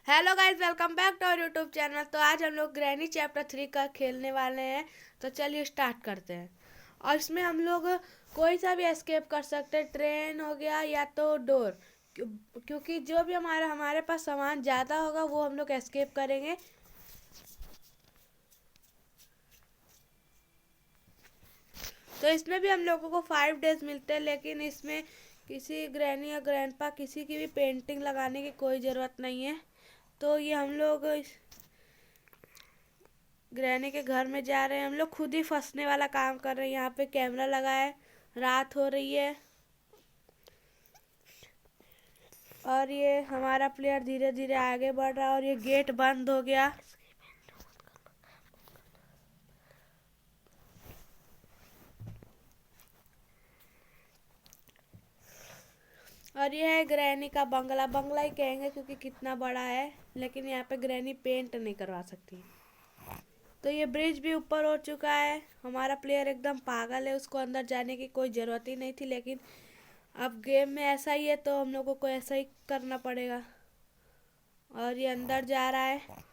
Hello guys, welcome back to our YouTube channel. तो आज हम लोग ग्रैनी चैप्टर 3 का खेलने वाले हैं। तो चलिए स्टार्ट करते हैं। और इसमें हम लोग कोई सा भी एस्केप कर सकते हैं। ट्रेन हो गया या तो डोर, क्योंकि जो भी हमारे पास सामान ज़्यादा होगा वो हम लोग एस्केप करेंगे। तो इसमें भी हम लोगों को 5 डेज मिलते हैं, लेकिन इसमें किसी ग्रैनी या ग्रैंडपा किसी की भी पेंटिंग लगाने की कोई ज़रूरत नहीं है। तो ये हम लोग ग्रैनी के घर में जा रहे हैं। हम लोग खुद ही फंसने वाला काम कर रहे हैं। यहाँ पे कैमरा लगा है, रात हो रही है और ये हमारा प्लेयर धीरे धीरे आगे बढ़ रहा है और ये गेट बंद हो गया। और ये है ग्रैनी का बंगला। बंगला ही कहेंगे क्योंकि कितना बड़ा है, लेकिन यहाँ पे ग्रैनी पेंट नहीं करवा सकती। तो ये ब्रिज भी ऊपर हो चुका है। हमारा प्लेयर एकदम पागल है, उसको अंदर जाने की कोई ज़रूरत ही नहीं थी, लेकिन अब गेम में ऐसा ही है तो हम लोगों को ऐसा ही करना पड़ेगा। और ये अंदर जा रहा है।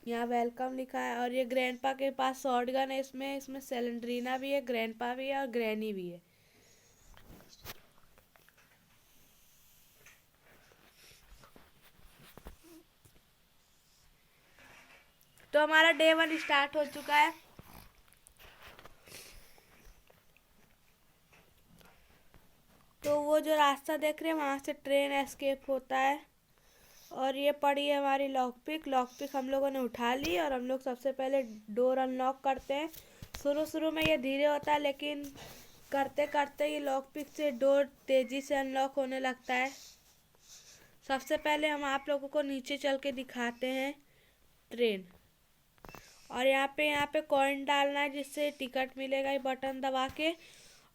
यहाँ वेलकम लिखा है और ये ग्रैंडपा के पास शॉट गन है। इसमें सेलेंड्रीना भी है, ग्रैंडपा भी है और ग्रैनी भी है। तो हमारा डे 1 स्टार्ट हो चुका है। तो वो जो रास्ता देख रहे हैं वहाँ से ट्रेन एस्केप होता है। और ये पड़ी है हमारी लॉक पिक हम लोगों ने उठा ली और हम लोग सबसे पहले डोर अनलॉक करते हैं। शुरू शुरू में ये धीरे होता है, लेकिन करते करते ये लॉक पिक से डोर तेज़ी से अनलॉक होने लगता है। सबसे पहले हम आप लोगों को नीचे चल के दिखाते हैं ट्रेन। और यहाँ पे कॉइन डालना है जिससे टिकट मिलेगा, ये बटन दबा के।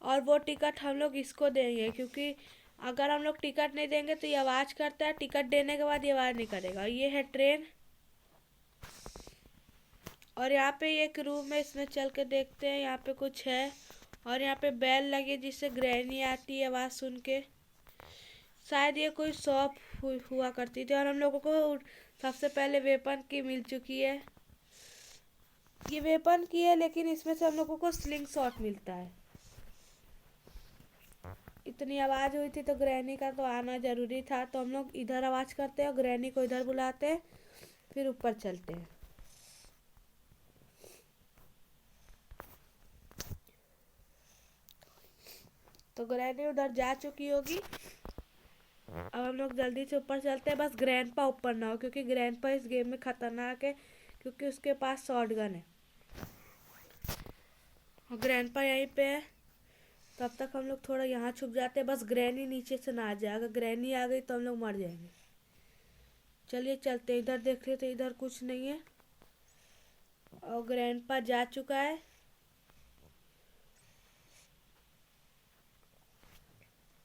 और वो टिकट हम लोग इसको देंगे, क्योंकि अगर हम लोग टिकट नहीं देंगे तो ये आवाज़ करता है। टिकट देने के बाद ये आवाज़ नहीं करेगा। ये है ट्रेन। और यहाँ पे एक रूम है, इसमें चल के देखते हैं यहाँ पे कुछ है। और यहाँ पे बेल लगी जिससे ग्रैनी आती है आवाज़ सुन के। शायद ये कोई शॉप हुआ करती थी। और हम लोगों को सबसे पहले वेपन की मिल चुकी है। ये वेपन की है, लेकिन इसमें से हम लोगों को स्लिंग शॉट मिलता है। इतनी आवाज़ हुई थी तो ग्रैनी का तो आना ज़रूरी था। तो हम लोग इधर आवाज़ करते हैं और ग्रैनी को इधर बुलाते हैं, फिर ऊपर चलते हैं। तो ग्रैनी उधर जा चुकी होगी। अब हम लोग जल्दी से ऊपर चलते हैं, बस ग्रैंडपा ऊपर ना हो, क्योंकि ग्रैंडपा इस गेम में खतरनाक है, क्योंकि उसके पास शॉट गन है। और ग्रैंडपा यहीं पे है। तब तक हम लोग थोड़ा यहाँ छुप जाते हैं, बस ग्रैनी नीचे से ना आ जाए। अगर ग्रैनी आ गई तो हम लोग मर जाएंगे। चलिए चलते हैं। इधर देख रहे तो इधर कुछ नहीं है। और ग्रैंडपा जा चुका है।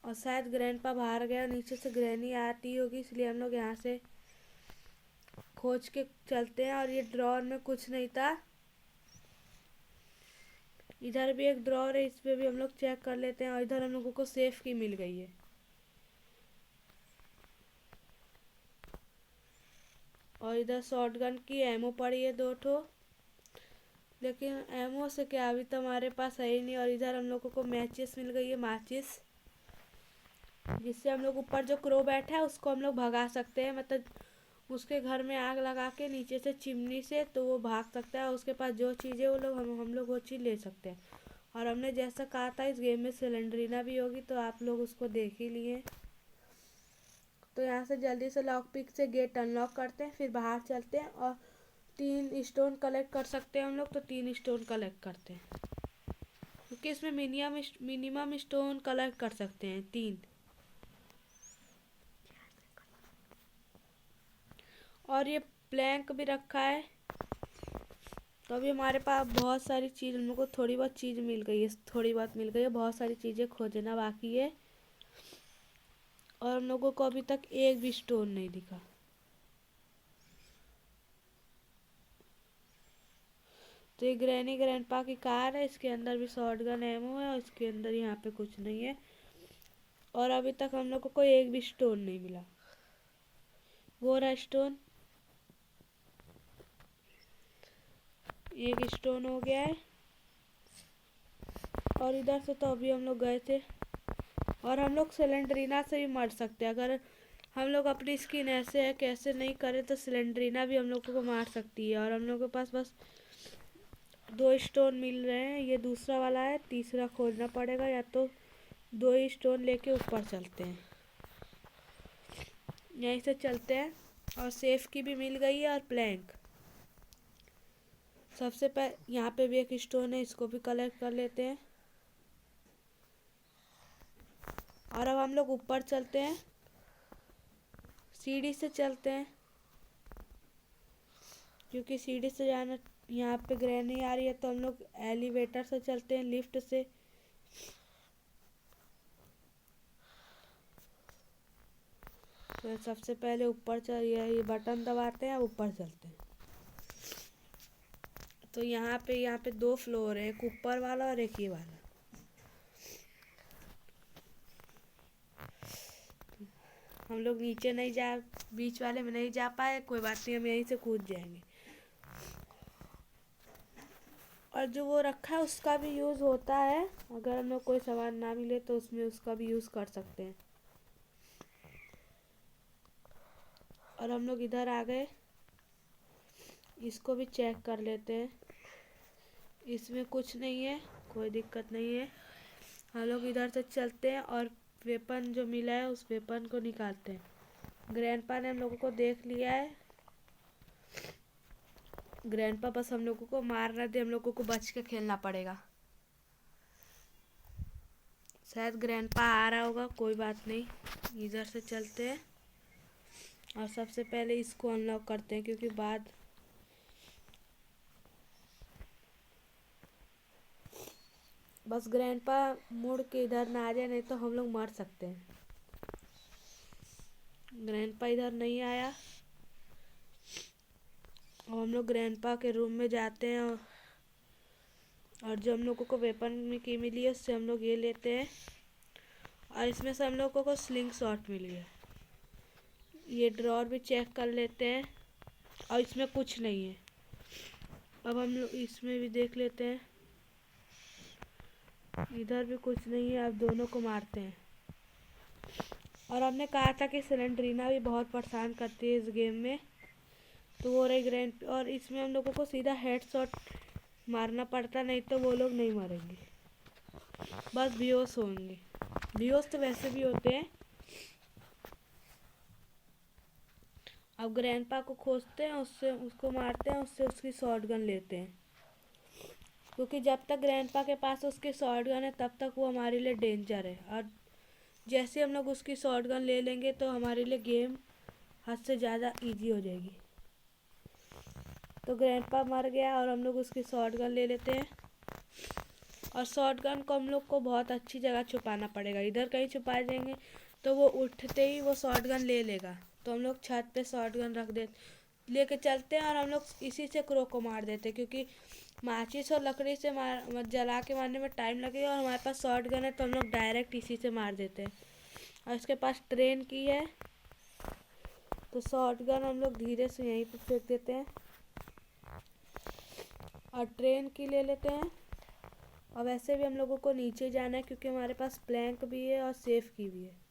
और शायद ग्रैंडपा बाहर गया, नीचे से ग्रैनी आती होगी, इसलिए हम लोग यहाँ से खोज के चलते हैं। और ये ड्रॉर में कुछ नहीं था। इधर भी एक ड्रॉर है, इस पे भी हम लोग चेक कर लेते हैं। और इधर हम लोगों को सेफ की मिल गई है। और इधर शॉटगन की एमओ पड़ी है 2 ठो, लेकिन एमओ से क्या, अभी तो हमारे पास है ही नहीं। और इधर हम लोगों को मैचिस मिल गई है, माचिस, जिससे हम लोग ऊपर जो क्रो बैठा है उसको हम लोग भगा सकते हैं। मतलब उसके घर में आग लगा के नीचे से चिमनी से, तो वो भाग सकता है। उसके पास जो चीज़ें वो लोग हम लोग वो चीज़ ले सकते हैं। और हमने जैसा कहा था इस गेम में सिलेंडरीना भी होगी, तो आप लोग उसको देख ही लिए। तो यहाँ से जल्दी से लॉक पिक से गेट अनलॉक करते हैं, फिर बाहर चलते हैं। और 3 स्टोन कलेक्ट कर सकते हैं हम लोग, तो 3 स्टोन कलेक्ट करते हैं, क्योंकि इसमें मिनिमम स्टोन कलेक्ट कर सकते हैं 3। और ये प्लैंक भी रखा है। तो अभी हमारे पास बहुत सारी चीज़, हम लोग को थोड़ी बहुत चीज़ मिल गई है, थोड़ी बहुत मिल गई है। बहुत सारी चीज़ें खोजना बाकी है। और हम लोगों को अभी तक एक भी स्टोन नहीं दिखा। तो ये ग्रैनी ग्रैंडपा की कार है, इसके अंदर भी शॉटगन एमो है और इसके अंदर यहाँ पे कुछ नहीं है। और अभी तक हम लोग को कोई एक भी स्टोन नहीं मिला। वो रहा स्टोन, एक स्टोन हो गया है। और इधर से तो अभी हम लोग गए थे। और हम लोग सिलेंड्रीना से भी मर सकते हैं अगर हम लोग अपनी स्किन ऐसे है कैसे नहीं करें तो सिलेंड्रीना भी हम लोग को मार सकती है। और हम लोग के पास बस 2 स्टोन मिल रहे हैं, ये दूसरा वाला है, तीसरा खोजना पड़ेगा या तो 2 ही स्टोन लेके ऊपर चलते हैं, यहीं से चलते हैं। और सेफ की भी मिल गई है और प्लैंक। सबसे पहले यहाँ पे भी एक स्टोन है, इसको भी कलेक्ट कर लेते हैं। और अब हम लोग ऊपर चलते हैं, सीढ़ी से चलते हैं क्योंकि सीढ़ी से जाना यहाँ पे ग्रैनी आ रही है, तो हम लोग एलिवेटर से चलते हैं, लिफ्ट से। तो सबसे पहले ऊपर चलिए, ये बटन दबाते हैं, ऊपर चलते हैं। तो यहाँ पे 2 फ्लोर है, एक ऊपर वाला और एक ये वाला। हम लोग नीचे नहीं जा, बीच वाले में नहीं जा पाए, कोई बात नहीं, हम यहीं से कूद जाएंगे। और जो वो रखा है उसका भी यूज़ होता है, अगर हम लोग कोई सामान ना मिले तो उसमें उसका भी यूज़ कर सकते हैं। और हम लोग इधर आ गए, इसको भी चेक कर लेते हैं। इसमें कुछ नहीं है, कोई दिक्कत नहीं है। हम लोग इधर से चलते हैं और वेपन जो मिला है उस वेपन को निकालते हैं। ग्रैंडपा ने हम लोगों को देख लिया है। ग्रैंडपा बस हम लोगों को मार ना दे, हम लोगों को बच के खेलना पड़ेगा। शायद ग्रैंडपा आ रहा होगा, कोई बात नहीं। इधर से चलते हैं और सबसे पहले इसको अनलॉक करते हैं क्योंकि बाद बस ग्रैंडपा मुड़ के इधर ना आ जाए, नहीं तो हम लोग मर सकते हैं। ग्रैंडपा इधर नहीं आया और हम लोग ग्रैंडपा के रूम में जाते हैं और जो हम लोगों को वेपन में की मिली है उससे हम लोग ये लेते हैं। और इसमें से हम लोगों को स्लिंग शॉट मिली है। ये ड्रॉर भी चेक कर लेते हैं और इसमें कुछ नहीं है। अब हम लोग इसमें भी देख लेते हैं, इधर भी कुछ नहीं है। अब दोनों को मारते हैं। और हमने कहा था कि सिलेंड्रीना भी बहुत परेशान करती है इस गेम में, तो वो रही ग्रैंड। और इसमें हम लोगों को सीधा हेडशॉट मारना पड़ता, नहीं तो वो लोग नहीं मरेंगे, बस बेहोश होंगे। बेहोश तो वैसे भी होते हैं। अब ग्रैंडपा को खोजते हैं, उससे उसको मारते हैं, उससे उसकी शॉटगन लेते हैं क्योंकि जब तक ग्रैंडपा के पास उसकी शॉटगन है तब तक वो हमारे लिए डेंजर है। और जैसे हम लोग उसकी शॉटगन ले लेंगे तो हमारे लिए गेम हद से ज़्यादा इजी हो जाएगी। तो ग्रैंडपा मर गया और हम लोग उसकी शॉटगन ले लेते हैं। और शॉटगन को हम लोग को बहुत अच्छी जगह छुपाना पड़ेगा, इधर कहीं छुपा देंगे तो वो उठते ही वो शॉटगन ले लेगा। तो हम लोग छत पे शॉटगन रख दे लेके चलते हैं और हम लोग इसी से क्रो को मार देते हैं क्योंकि माचिस और लकड़ी से जला के मारने में टाइम लगेगा और हमारे पास शॉटगन है तो हम लोग डायरेक्ट इसी से मार देते हैं। और इसके पास ट्रेन की है तो शॉटगन हम लोग धीरे से यहीं पे फेंक देते हैं और ट्रेन की ले लेते हैं। और वैसे भी हम लोगों को नीचे जाना है क्योंकि हमारे पास प्लैंक भी है और सेफ की भी है।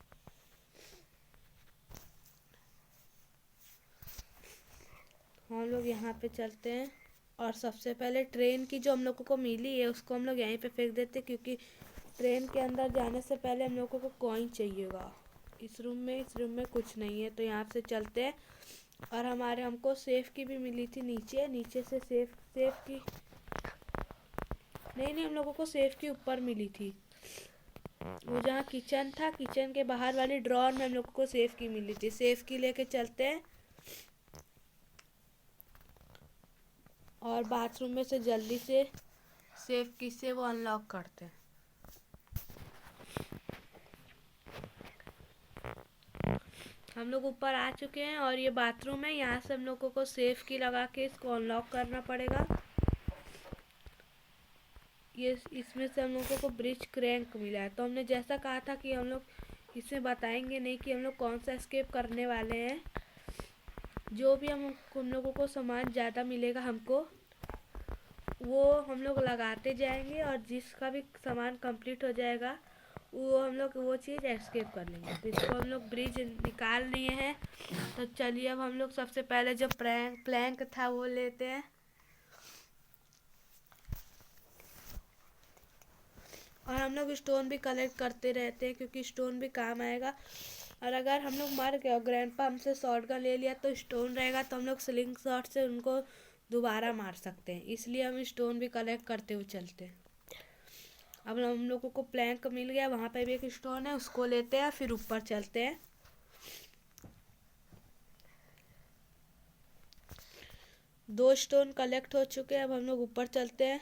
हम लोग यहाँ पे चलते हैं और सबसे पहले ट्रेन की जो हम लोगों को मिली है उसको हम लोग यहीं पे फेंक देते हैं क्योंकि ट्रेन के अंदर जाने से पहले हम लोगों को कॉइन चाहिएगा। इस रूम में कुछ नहीं है तो यहाँ से चलते हैं। और हमको सेफ की भी मिली थी, नीचे से सेफ की नहीं, हम लोगों को सेफ की ऊपर मिली थी। वो जहाँ किचन था, किचन के बाहर वाली ड्रॉर में हम लोगों को सेफ की मिली थी। सेफ की लेके चलते हैं और बाथरूम में से जल्दी से सेफ की से वो अनलॉक करते हैं। हम लोग ऊपर आ चुके हैं और ये बाथरूम है, यहाँ से हम लोगों को सेफ की लगा के इसको अनलॉक करना पड़ेगा। ये इसमें से हम लोगों को ब्रिज क्रैंक मिला है, तो हमने जैसा कहा था कि हम लोग इसमें बताएंगे नहीं कि हम लोग कौन सा एस्केप करने वाले हैं। जो भी हम लोगों को सामान ज़्यादा मिलेगा हमको, वो हम लोग लगाते जाएंगे, और जिसका भी सामान कंप्लीट हो जाएगा वो हम लोग वो चीज़ एस्केप कर लेंगे। तो इसको हम लोग ब्रिज निकाल लिए हैं। तो चलिए अब हम लोग सबसे पहले जो प्लैंक था वो लेते हैं, और हम लोग स्टोन भी कलेक्ट करते रहते हैं क्योंकि स्टोन भी काम आएगा। और अगर हम लोग मर गए और ग्रैंडपा हमसे शॉटगन ले लिया तो स्टोन रहेगा, तो हम लोग स्लिंग शॉट से उनको दोबारा मार सकते हैं। इसलिए हम स्टोन भी कलेक्ट करते हुए चलते हैं। अब हम लोगों को प्लैंक मिल गया, वहाँ पे भी एक स्टोन है, उसको लेते हैं फिर ऊपर चलते हैं। 2 स्टोन कलेक्ट हो चुके हैं, अब हम लोग ऊपर चलते हैं।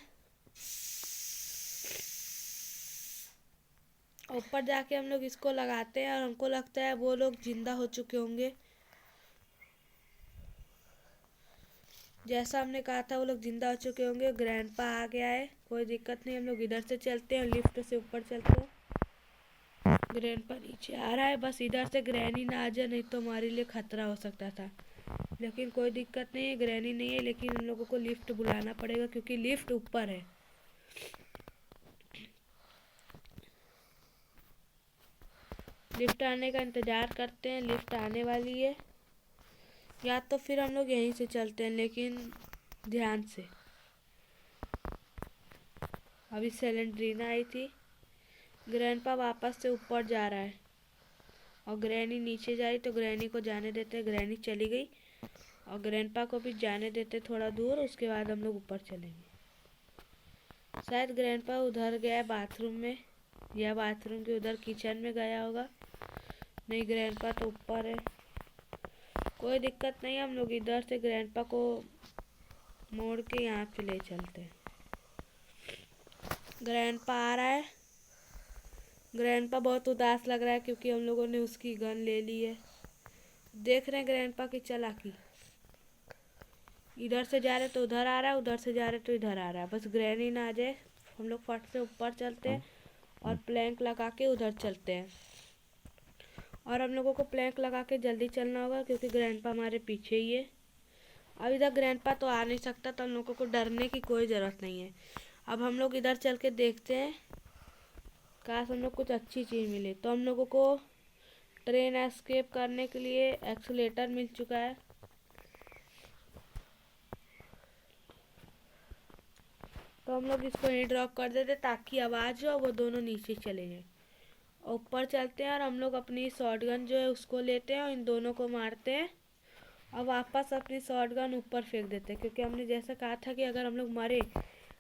ऊपर जाके हम लोग इसको लगाते हैं और हमको लगता है वो लोग जिंदा हो चुके होंगे। जैसा हमने कहा था वो लोग जिंदा हो चुके होंगे। ग्रैंडपा आ गया है, कोई दिक्कत नहीं, हम लोग इधर से चलते हैं, लिफ्ट से ऊपर चलते हैं। ग्रैंडपा नीचे आ रहा है, बस इधर से ग्रैनी ना आ जाए, नहीं तो हमारे लिए खतरा हो सकता था। लेकिन कोई दिक्कत नहीं है, ग्रैनी नहीं है, लेकिन हम लोगों को लिफ्ट बुलाना पड़ेगा क्योंकि लिफ्ट ऊपर है। लिफ्ट आने का इंतज़ार करते हैं, लिफ्ट आने वाली है, या तो फिर हम लोग यहीं से चलते हैं, लेकिन ध्यान से। अभी सेलेंड्रीना आई थी। ग्रैंडपा वापस से ऊपर जा रहा है और ग्रैनी नीचे जा रही, तो ग्रैनी को जाने देते हैं। ग्रैनी चली गई और ग्रैंडपा को भी जाने देते थोड़ा दूर, उसके बाद हम लोग ऊपर चलेंगे। शायद ग्रैंडपा उधर गया बाथरूम में, या बाथरूम के उधर किचन में गया होगा। नहीं, ग्रैंडपा तो ऊपर है, कोई दिक्कत नहीं, हम लोग इधर से ग्रैंडपा को मोड़ के यहाँ पे ले चलते हैं। ग्रैंडपा आ रहा है। ग्रैंडपा बहुत उदास लग रहा है क्योंकि हम लोगों ने उसकी गन ले ली है। देख रहे हैं ग्रैंडपा की चालाकी, इधर से जा रहे तो उधर आ रहा है, उधर से जा रहे तो इधर आ रहा है। बस ग्रैनी ना आ जाए। हम लोग फट से ऊपर चलते हैं और प्लैंक लगा के उधर चलते हैं। और हम लोगों को प्लैंक लगा के जल्दी चलना होगा क्योंकि ग्रैंडपा हमारे पीछे ही है। अब इधर ग्रैंडपा तो आ नहीं सकता, तो हम लोगों को डरने की कोई ज़रूरत नहीं है। अब हम लोग इधर चल के देखते हैं, काश हम लोग कुछ अच्छी चीज़ मिले। तो हम लोगों को ट्रेन एस्केप करने के लिए एक्सीलेटर मिल चुका है। तो हम लोग इसको यहीं ड्रॉप कर देते ताकि आवाज़ हो, वो दोनों नीचे चले जाए। ऊपर चलते हैं और हम लोग अपनी शॉटगन जो है उसको लेते हैं और इन दोनों को मारते हैं और वापस अपनी शॉटगन ऊपर फेंक देते हैं, क्योंकि हमने जैसा कहा था कि अगर हम लोग मरे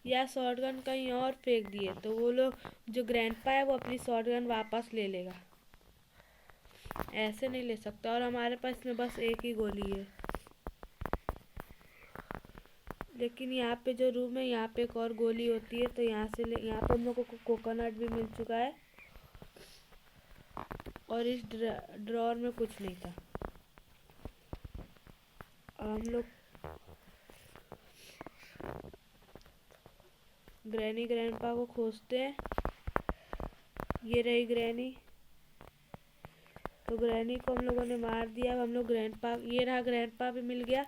या शॉटगन कहीं और फेंक दिए तो वो लोग जो ग्रैंडपा है वो अपनी शॉटगन वापस ले लेगा। ऐसे नहीं ले सकता, और हमारे पास में बस एक ही गोली है। लेकिन यहाँ पे जो रूम है यहाँ पे एक और गोली होती है, तो यहाँ से यहाँ पे हम लोगों को कोकोनट भी मिल चुका है और इस ड्रॉर में कुछ नहीं था। हम लोग ग्रैनी ग्रैंडपा को खोजते हैं। ये रही ग्रैनी, तो ग्रैनी को हम लोगों ने मार दिया। अब हम लोग ग्रैंडपा, ये रहा ग्रैंडपा भी मिल गया।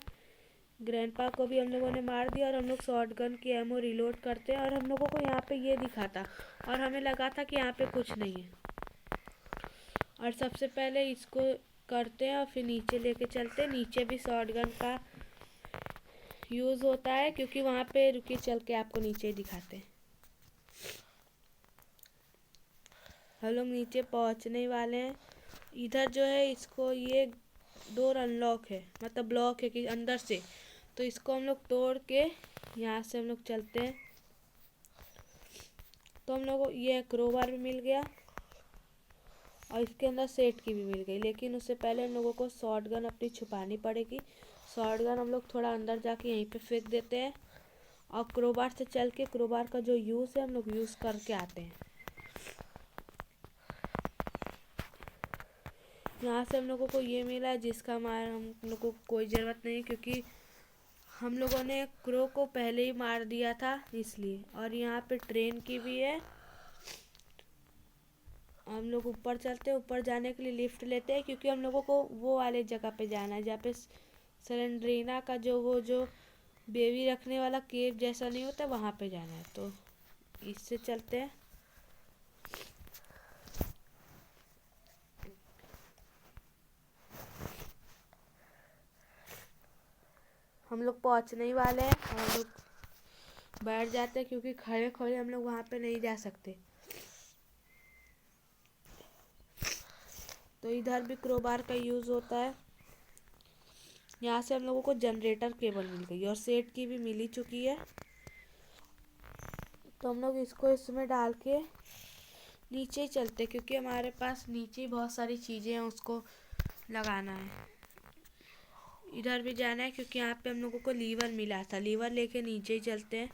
ग्रैंडपा को भी हम लोगों ने मार दिया और हम लोग शॉटगन की एमो रिलोड करते हैं। और हम लोगों को यहाँ पे ये दिखा था और हमें लगा था कि यहाँ पे कुछ नहीं है, और सबसे पहले इसको करते हैं और फिर नीचे लेके चलते हैं। नीचे भी शॉटगन का यूज़ होता है क्योंकि वहाँ पे, रुकिए चल के आपको नीचे ही दिखाते हैं। हम लोग नीचे पहुँचने वाले हैं। इधर जो है इसको, ये डोर अनलॉक है, मतलब ब्लॉक है कि अंदर से, तो इसको हम लोग तोड़ के यहाँ से हम लोग चलते हैं। तो हम लोग को ये क्रोबार भी मिल गया और इसके अंदर सेट की भी मिल गई, लेकिन उससे पहले हम लोगों को शॉटगन अपनी छुपानी पड़ेगी। शॉटगन हम लोग थोड़ा अंदर जाके यहीं पे फेंक देते हैं और क्रोबार से चल के, क्रोबार का जो यूज़ है हम लोग यूज़ करके आते हैं। यहाँ से हम लोगों को ये मिला है जिसका हम लोगों को कोई ज़रूरत नहीं, क्योंकि हम लोगों ने क्रो को पहले ही मार दिया था इसलिए। और यहाँ पे ट्रेन की भी है। अब हम लोग ऊपर चलते हैं। ऊपर जाने के लिए लिफ्ट लेते हैं क्योंकि हम लोगों को वो वाले जगह पे जाना है जहाँ पे सेलेंड्रीना का जो बेबी रखने वाला केव जैसा नहीं होता, वहाँ पे जाना है। तो इससे चलते हैं। हम लोग पहुँचने ही वाले हैं और हम लोग बैठ जाते हैं क्योंकि खड़े खड़े हम लोग वहाँ पे नहीं जा सकते। तो इधर भी क्रोबार का यूज़ होता है। यहाँ से हम लोगों को जनरेटर केबल मिल गई और सेट की भी मिल ही चुकी है। तो हम लोग इसको इसमें डाल के नीचे ही चलते क्योंकि हमारे पास नीचे ही बहुत सारी चीज़ें हैं, उसको लगाना है। इधर भी जाना है क्योंकि यहाँ पे हम लोगों को लीवर मिला था। लीवर लेके नीचे ही चलते हैं।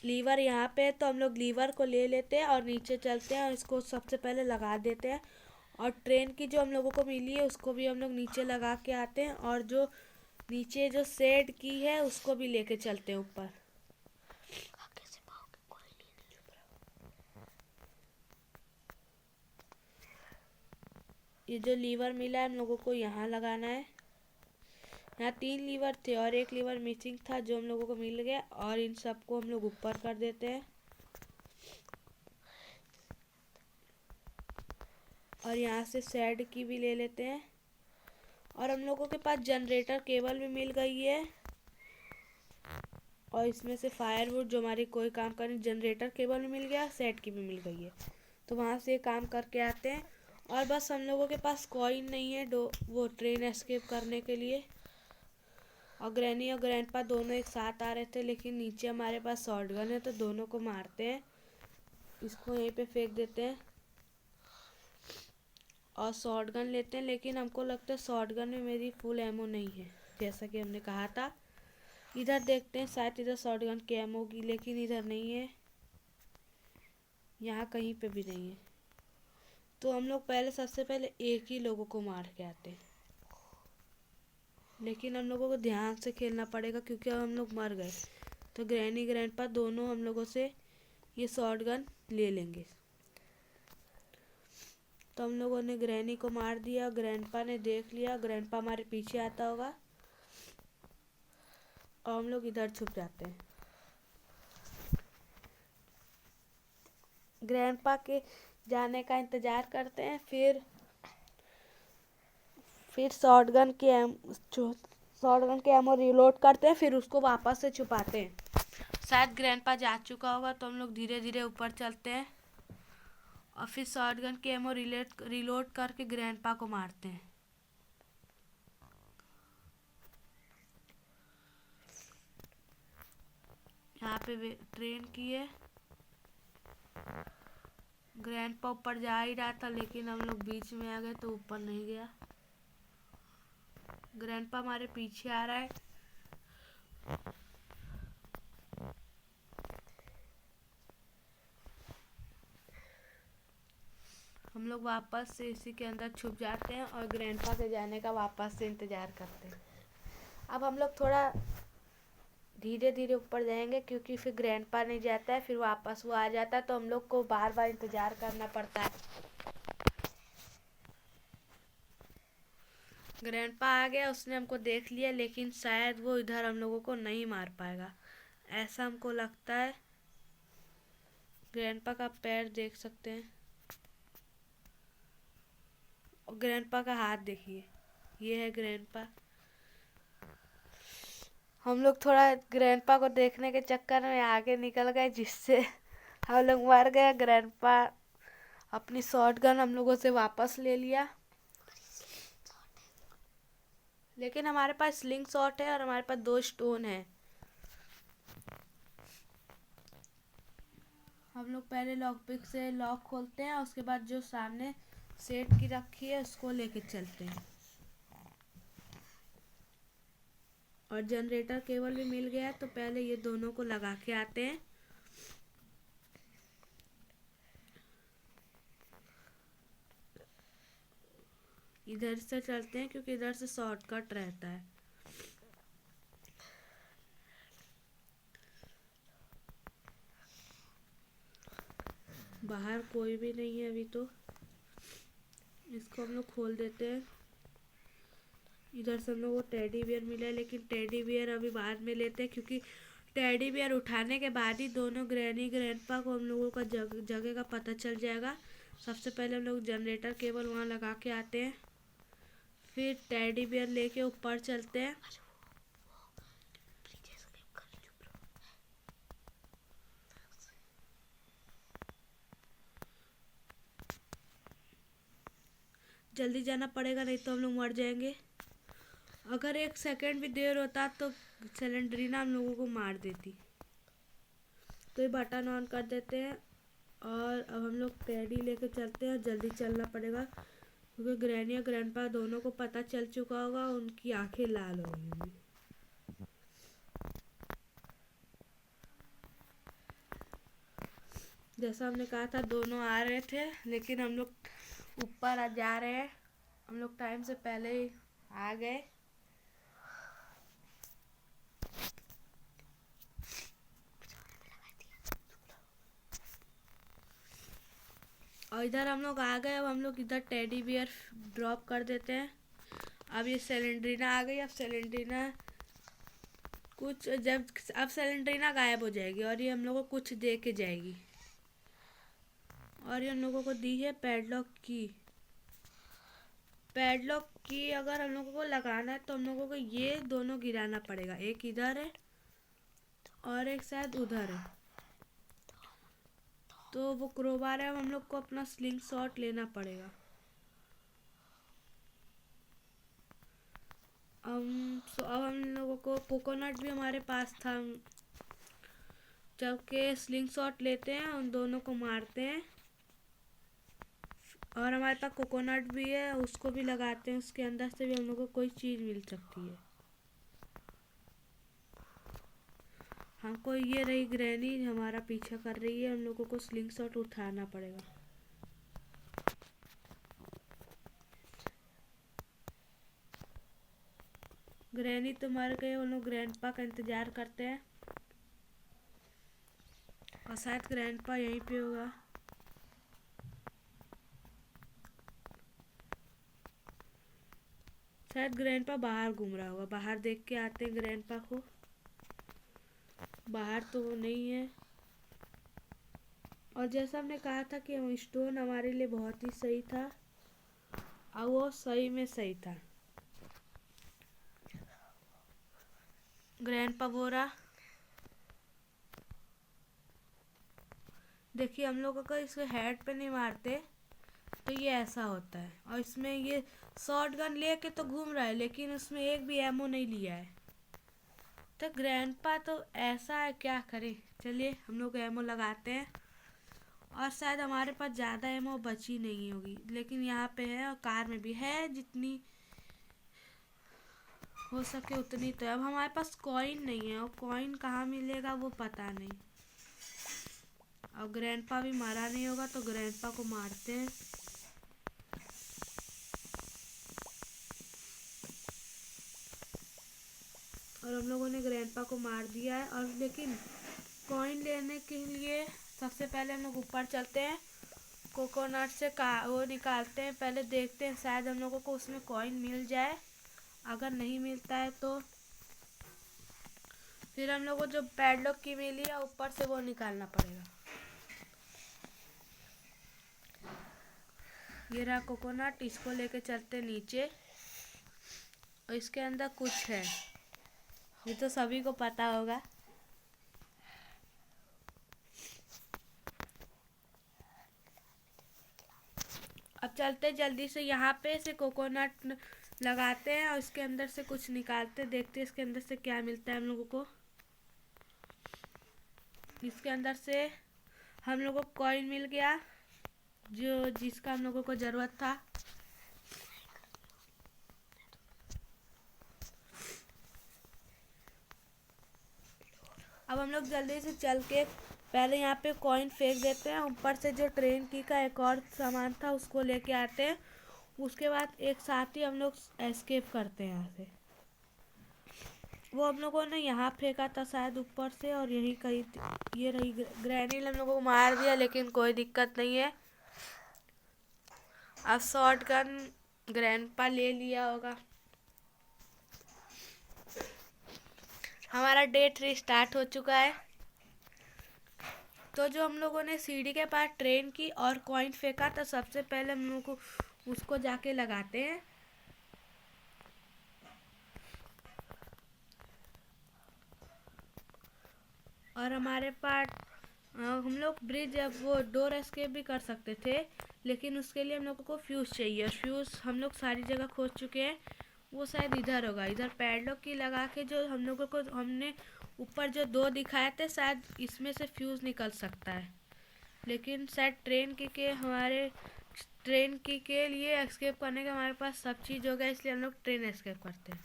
लीवर यहाँ पे है तो हम लोग लीवर को ले लेते हैं और नीचे चलते हैं और इसको सबसे पहले लगा देते हैं। और ट्रेन की जो हम लोगों को मिली है उसको भी हम लोग नीचे लगा के आते हैं और जो नीचे जो शेड की है उसको भी लेके चलते हैं ऊपर। ये जो लीवर मिला है हम लोगों को यहाँ लगाना है। यहाँ 3 लीवर थे और एक लीवर मिसिंग था जो हम लोगों को मिल गया और इन सबको हम लोग ऊपर कर देते हैं। और यहाँ से शेड की भी ले लेते हैं और हम लोगों के पास जनरेटर केबल भी मिल गई है और इसमें से फायरवुड जो हमारी कोई काम का नहीं, जनरेटर केबल भी मिल गया, सेट की भी मिल गई है। तो वहाँ से काम करके आते हैं। और बस हम लोगों के पास कॉइन नहीं है वो ट्रेन एस्केप करने के लिए। और ग्रैनी और ग्रैंडपा दोनों एक साथ आ रहे थे लेकिन नीचे हमारे पास शॉर्ट गन है तो दोनों को मारते हैं। इसको यहीं पे फेंक देते हैं और शॉर्ट गन लेते हैं। लेकिन हमको लगता है शॉर्ट गन में मेरी फुल एमो नहीं है जैसा कि हमने कहा था। इधर देखते हैं, शायद इधर शॉर्ट गन की एमो होगी लेकिन इधर नहीं है, यहाँ कहीं पे भी नहीं है। तो हम लोग सबसे पहले एक ही लोगों को मार के आते हैं। लेकिन हम लोगों को ध्यान से खेलना पड़ेगा क्योंकि अब हम लोग मर गए। तो ग्रैनी ग्रैंडपा दोनों हम लोगों से ये शॉर्ट गन ले लेंगे। तो हम लोगों ने ग्रैनी को मार दिया। ग्रैंडपा ने देख लिया, ग्रैंडपा हमारे पीछे आता होगा और हम लोग इधर छुप जाते हैं। ग्रैंडपा के जाने का इंतज़ार करते हैं। फिर शॉटगन के एमो रिलोड करते हैं, फिर उसको वापस से छुपाते हैं। शायद ग्रैंडपा जा चुका होगा तो हम लोग धीरे धीरे ऊपर चलते हैं और फिर शॉटगन के एमो रिलोड करके ग्रैंडपा को मारते हैं। यहाँ पे ट्रेन की है। ग्रैंडपा ऊपर जा ही रहा था लेकिन हम लोग बीच में आ गए तो ऊपर नहीं गया। ग्रैंडपा हमारे पीछे आ रहा है। हम लोग वापस से इसी के अंदर छुप जाते हैं और ग्रैंडपा के जाने का वापस से इंतज़ार करते हैं। अब हम लोग थोड़ा धीरे धीरे ऊपर जाएंगे क्योंकि फिर ग्रैंडपा नहीं जाता है, फिर वापस वो आ जाता है तो हम लोग को बार बार इंतज़ार करना पड़ता है। ग्रैंडपा आ गया, उसने हमको देख लिया लेकिन शायद वो इधर हम लोगों को नहीं मार पाएगा, ऐसा हमको लगता है। ग्रैंडपा का पैर देख सकते हैं और ग्रैंडपा का हाथ देखिए, ये है ग्रैंडपा। हम लोग थोड़ा ग्रैंडपा को देखने के चक्कर में आगे निकल गए जिससे हम लोग मर गए। ग्रैंडपा अपनी शॉटगन हम लोगों से वापस ले लिया लेकिन हमारे पास स्लिंग शॉट है और हमारे पास 2 स्टोन है। हम लोग पहले लॉक पिक से लॉक खोलते हैं और उसके बाद जो सामने सेट की रखी है उसको लेके चलते हैं। और जनरेटर केबल भी मिल गया तो पहले ये दोनों को लगा के आते हैं। इधर से चलते हैं क्योंकि इधर से शॉर्टकट रहता है। बाहर कोई भी नहीं है अभी तो। इसको हम लोग खोल देते हैं। इधर से हम लोग को टेडी बियर मिला है, लेकिन टेडी बियर अभी बाद में लेते हैं, क्योंकि टेडी बियर उठाने के बाद ही दोनों ग्रैनी ग्रैंडपा को हम लोगों का जगह का पता चल जाएगा। सबसे पहले हम लोग जनरेटर केबल वहाँ लगा के आते हैं, फिर टेडी बियर लेके ऊपर चलते हैं। जल्दी जाना पड़ेगा, नहीं तो हम लोग मर जाएंगे। अगर 1 सेकंड भी देर होता तो सेलेंड्रीना हम लोगों को मार देती। तो ये बटन ऑन कर देते हैं और अब हम लोग टेडी लेके चलते हैं। जल्दी चलना पड़ेगा क्योंकि ग्रैनी और ग्रैंडपा दोनों को पता चल चुका होगा, उनकी आंखें लाल हो गई होंगी। जैसा हमने कहा था दोनों आ रहे थे, लेकिन हम लोग ऊपर जा रहे हैं। हम लोग टाइम से पहले ही आ गए। और इधर हम लोग आ गए। अब हम लोग इधर टेडी बियर ड्रॉप कर देते हैं। अब ये सेलेंड्रीना आ गई। अब सेलेंड्रीना अब सेलेंड्रीना गायब हो जाएगी और ये हम लोग को कुछ दे के जाएगी। और ये हम लोगों को दी है पैडलॉक की। पैडलॉक की अगर हम लोगों को लगाना है तो हम लोगों को ये दोनों गिराना पड़ेगा। एक इधर है और एक शायद उधर है। तो वो क्रोबार है। अब हम लोग को अपना स्लिंग शॉट लेना पड़ेगा। अब हम लोगों को कोकोनट भी हमारे पास था। जबकि स्लिंग शॉट लेते हैं, उन दोनों को मारते हैं। और हमारे पास कोकोनट भी है, उसको भी लगाते हैं। उसके अंदर से भी हम लोग को कोई चीज़ मिल सकती है। हमको ये रही ग्रैनी हमारा पीछा कर रही है। हम लोगों को स्लिंग शॉट उठाना पड़ेगा। ग्रैनी तो मर गए। हम लोग ग्रैंडपा का इंतजार करते हैं और शायद ग्रैंडपा यहीं पे होगा। शायद ग्रैंडपा बाहर घूम रहा होगा। बाहर देख के आते हैं ग्रैंडपा को। बाहर तो वो नहीं है। और जैसा हमने कहा था कि स्टोन हमारे लिए बहुत ही सही था, और वो सही में सही था। ग्रैंडपा बोरा देखिए, हम लोगों को इसके हेड पे नहीं मारते तो ये ऐसा होता है। और इसमें ये शॉर्ट गन लेके तो घूम रहा है, लेकिन उसमें एक भी एमो नहीं लिया है। तो ग्रैंडपा तो ऐसा है, क्या करें। चलिए हम लोग एमो लगाते हैं। और शायद हमारे पास ज़्यादा एमो बची नहीं होगी, लेकिन यहाँ पे है और कार में भी है। जितनी हो सके उतनी। तो अब हमारे पास कॉइन नहीं है, और कॉइन कहाँ मिलेगा वो पता नहीं। अब ग्रैंडपा भी मारा नहीं होगा तो ग्रैंडपा को मारते हैं। और हम लोगों ने ग्रैंडपा को मार दिया है। और लेकिन कॉइन लेने के लिए सबसे पहले हम लोग ऊपर चलते हैं। कोकोनट से वो निकालते हैं। पहले देखते हैं शायद हम लोगों को उसमें कॉइन मिल जाए। अगर नहीं मिलता है तो फिर हम लोग को जो पैडलॉक की मिली है ऊपर से वो निकालना पड़ेगा। ये रहा कोकोनट। इसको लेके चलते नीचे और इसके अंदर कुछ है, ये तो सभी को पता होगा। अब चलते जल्दी से। यहाँ पे से कोकोनट लगाते हैं और इसके अंदर से कुछ निकालते, देखते हैं इसके अंदर से क्या मिलता है हम लोगों को। इसके अंदर से हम लोगों को कॉइन मिल गया, जिसका हम लोगों को ज़रूरत था। अब हम लोग जल्दी से चल के पहले यहाँ पे कॉइन फेंक देते हैं। ऊपर से जो ट्रेन की का एक और सामान था उसको लेके आते हैं। उसके बाद एक साथ ही हम लोग एस्केप करते हैं यहाँ से। वो हम लोगों ने यहाँ फेंका था शायद ऊपर से, और यही कहीं ये रही ग्रैनी हम लोगों को मार दिया, लेकिन कोई दिक्कत नहीं है। अब शॉर्ट गन ग्रैंडपा ले लिया होगा। हमारा डे 3 स्टार्ट हो चुका है। तो जो हम लोगों ने सीढ़ी के पास ट्रेन की और कॉइन फेंका, तो सबसे पहले हम लोग को उसको जाके लगाते हैं। और हमारे पास हम लोग ब्रिज वो डोर एस्केप भी कर सकते थे, लेकिन उसके लिए हम लोगों को फ्यूज़ चाहिए, और फ्यूज़ हम लोग सारी जगह खोज चुके हैं। वो शायद इधर होगा, इधर पैडलॉक की लगा के जो हम लोगों को हमने ऊपर जो 2 दिखाए थे, शायद इसमें से फ्यूज़ निकल सकता है। लेकिन शायद ट्रेन के लिए एस्केप करने का हमारे पास सब चीज़ होगा, इसलिए हम लोग ट्रेन एस्केप करते हैं।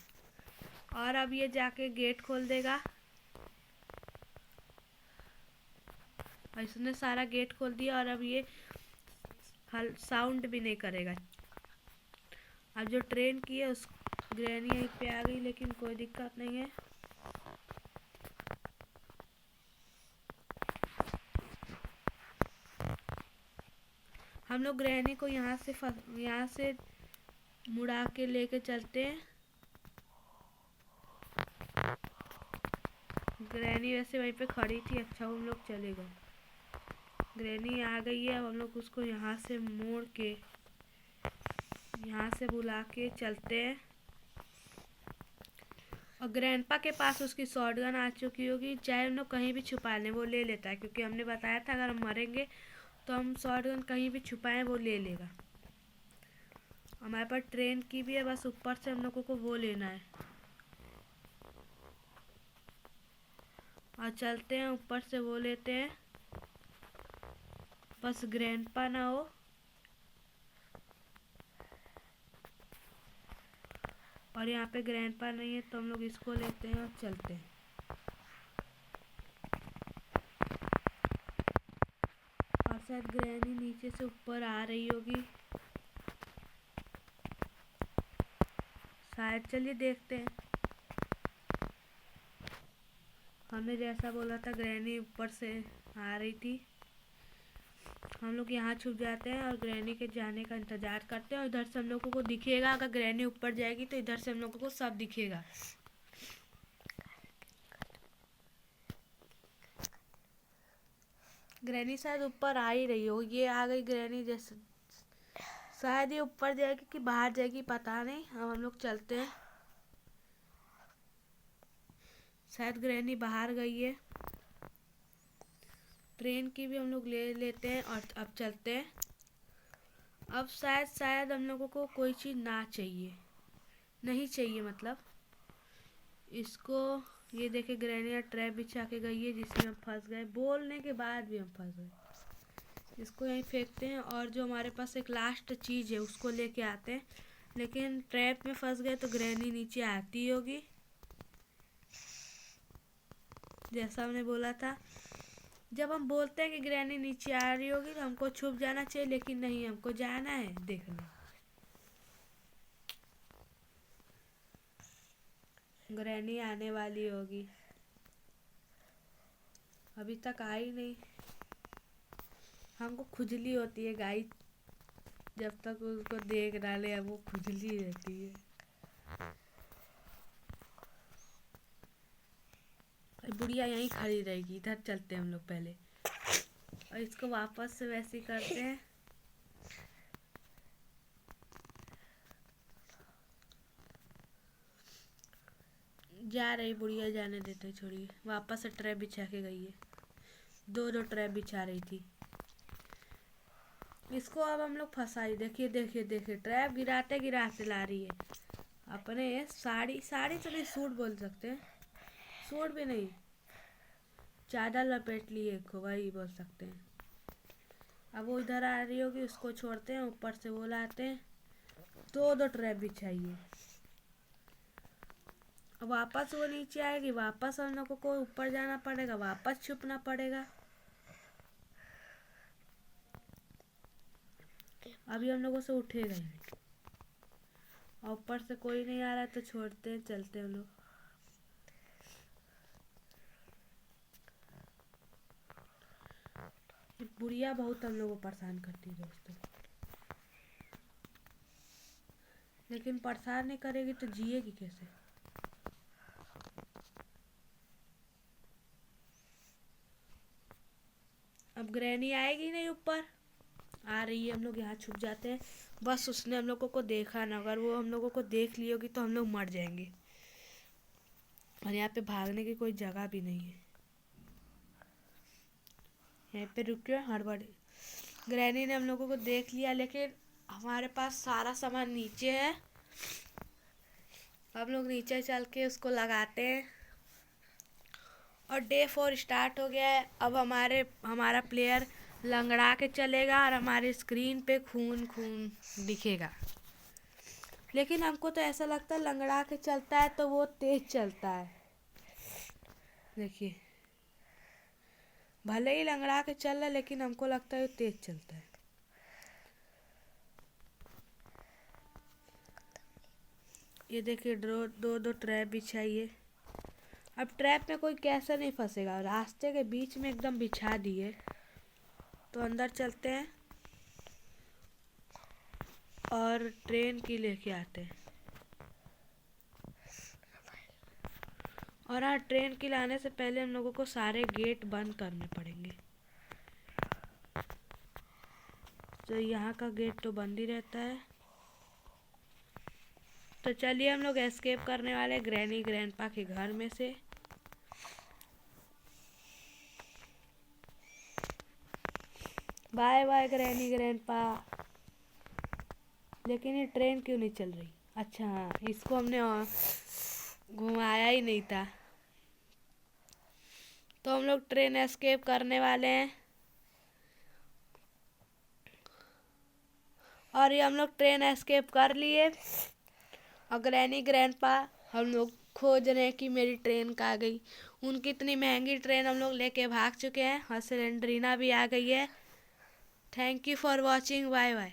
और अब ये जाके गेट खोल देगा, और इसने सारा गेट खोल दिया, और अब ये साउंड भी नहीं करेगा। अब जो ट्रेन की है उस ग्रैनी यहीं पे आ गई, लेकिन कोई दिक्कत नहीं है। हम लोग ग्रैनी को यहाँ से मुड़ा के लेके चलते हैं। ग्रैनी वैसे वहीं पे खड़ी थी, अच्छा हम लोग चले गए। ग्रैनी आ गई है, अब हम लोग उसको यहाँ से मोड़ के यहाँ से बुला के चलते हैं। और ग्रैंडपा के पास उसकी शॉटगन आ चुकी होगी, चाहे हम लोग कहीं भी छुपा लें वो ले लेता है, क्योंकि हमने बताया था अगर हम मरेंगे तो हम शॉटगन कहीं भी छुपाएं वो ले लेगा। हमारे पास ट्रेन की भी है, बस ऊपर से हम लोगों को वो लेना है। और चलते हैं ऊपर से वो लेते हैं, बस ग्रैंडपा ना हो। और यहाँ पे ग्रैंडपा नहीं है, तो हम लोग इसको लेते हैं और चलते हैं। और शायद ग्रैनी नीचे से ऊपर आ रही होगी शायद, चलिए देखते हैं। हमने जैसा बोला था ग्रैनी ऊपर से आ रही थी। हम लोग यहाँ छुप जाते हैं और ग्रैनी के जाने का इंतज़ार करते हैं, और इधर से हम लोगों को दिखेगा। अगर ग्रैनी ऊपर जाएगी तो इधर से हम लोगों को सब दिखेगा। ग्रैनी शायद ऊपर आ ही रही हो, ये आ गई ग्रैनी। जैसे शायद ये ऊपर जाएगी कि बाहर जाएगी पता नहीं। अब हम लोग चलते हैं, शायद ग्रैनी बाहर गई है। ट्रेन की भी हम लोग ले लेते हैं, और अब चलते हैं। अब शायद हम लोगों को कोई चीज़ नहीं चाहिए मतलब इसको। ये देखे ग्रैनी ट्रैप बिछा के गई है, जिसमें हम फंस गए, बोलने के बाद भी हम फंस गए। इसको यहीं फेंकते हैं, और जो हमारे पास एक लास्ट चीज़ है उसको लेके आते हैं। लेकिन ट्रैप में फंस गए तो ग्रैनी नीचे आती होगी, जैसा हमने बोला था। जब हम बोलते हैं कि ग्रैनी नीचे आ रही होगी तो हमको छुप जाना चाहिए, लेकिन नहीं, हमको जाना है देखना। ग्रैनी आने वाली होगी, अभी तक आई नहीं। हमको खुजली होती है गाइस, जब तक उसको देख डाले अब वो खुजली रहती है। बुढ़िया यहीं खड़ी रहेगी, इधर चलते हैं हम लोग पहले, और इसको वापस से वैसे ही करते हैं। जा रही बुढ़िया, जाने देते, छोड़िए। वापस से ट्रैप बिछा के गई है, दो ट्रैप बिछा रही थी। इसको अब हम लोग फंसाई, देखिए देखिए देखिए, ट्रैप गिराते गिराते ला रही है अपने साड़ी तो नहीं, सूट बोल सकते हैं, सूट भी नहीं, चादर लपेट लिए को, वही बोल सकते हैं। अब वो इधर आ रही होगी, उसको छोड़ते हैं, ऊपर से वो लाते हैं। दो ट्रैप बिछाइए, वापस वो नीचे आएगी, वापस हम लोगों को ऊपर जाना पड़ेगा, वापस छुपना पड़ेगा। अभी हम लोगों से उठेगा ही, और ऊपर से कोई नहीं आ रहा तो छोड़ते हैं, चलते हैं हम लोग। बुढ़िया बहुत हम लोग को परेशान करती है दोस्तों, लेकिन परेशान नहीं करेगी तो जिएगी कैसे। अब ग्रैनी आएगी नहीं ऊपर, आ रही है, हम लोग यहाँ छुप जाते हैं। बस उसने हम लोगों को देखा ना, अगर वो हम लोगों को देख ली होगी तो हम लोग मर जाएंगे, और यहाँ पे भागने की कोई जगह भी नहीं है। यहाँ पे रुकिए, हड़बड़ी ग्रैनी ने हम लोगों को देख लिया, लेकिन हमारे पास सारा सामान नीचे है। हम लोग नीचे चल के उसको लगाते हैं, और डे 4 स्टार्ट हो गया है। अब हमारा प्लेयर लंगड़ा के चलेगा और हमारी स्क्रीन पे खून खून दिखेगा, लेकिन हमको तो ऐसा लगता है लंगड़ा के चलता है तो वो तेज चलता है। देखिए, भले ही लंगड़ा के चल रहा है लेकिन हमको लगता है वो तेज चलता है। ये देखिए, दो ट्रैप बिछाई है। अब ट्रैप में कोई कैसे नहीं फंसेगा, रास्ते के बीच में एकदम बिछा दिए। तो अंदर चलते हैं और ट्रेन की लेके आते हैं। और हाँ, ट्रेन की लाने से पहले हम लोगों को सारे गेट बंद करने पड़ेंगे। तो यहाँ का गेट तो बंद ही रहता है। तो चलिए, हम लोग एस्केप करने वाले ग्रैनी ग्रैंडपा के घर में से। Bye bye granny grandpa. लेकिन ये ट्रेन क्यों नहीं चल रही? अच्छा हाँ, इसको हमने घुमाया ही नहीं था। तो हम लोग ट्रेन एस्केप करने वाले हैं, और ये हम लोग ट्रेन एस्केप कर लिए। और ग्रैनी ग्रैंडपा हम लोग खोज रहे हैं कि मेरी ट्रेन कहाँ गई। उनकी इतनी महंगी ट्रेन हम लोग लेके भाग चुके हैं, और सिलेंडरीना भी आ गई है। Thank you for watching, bye bye.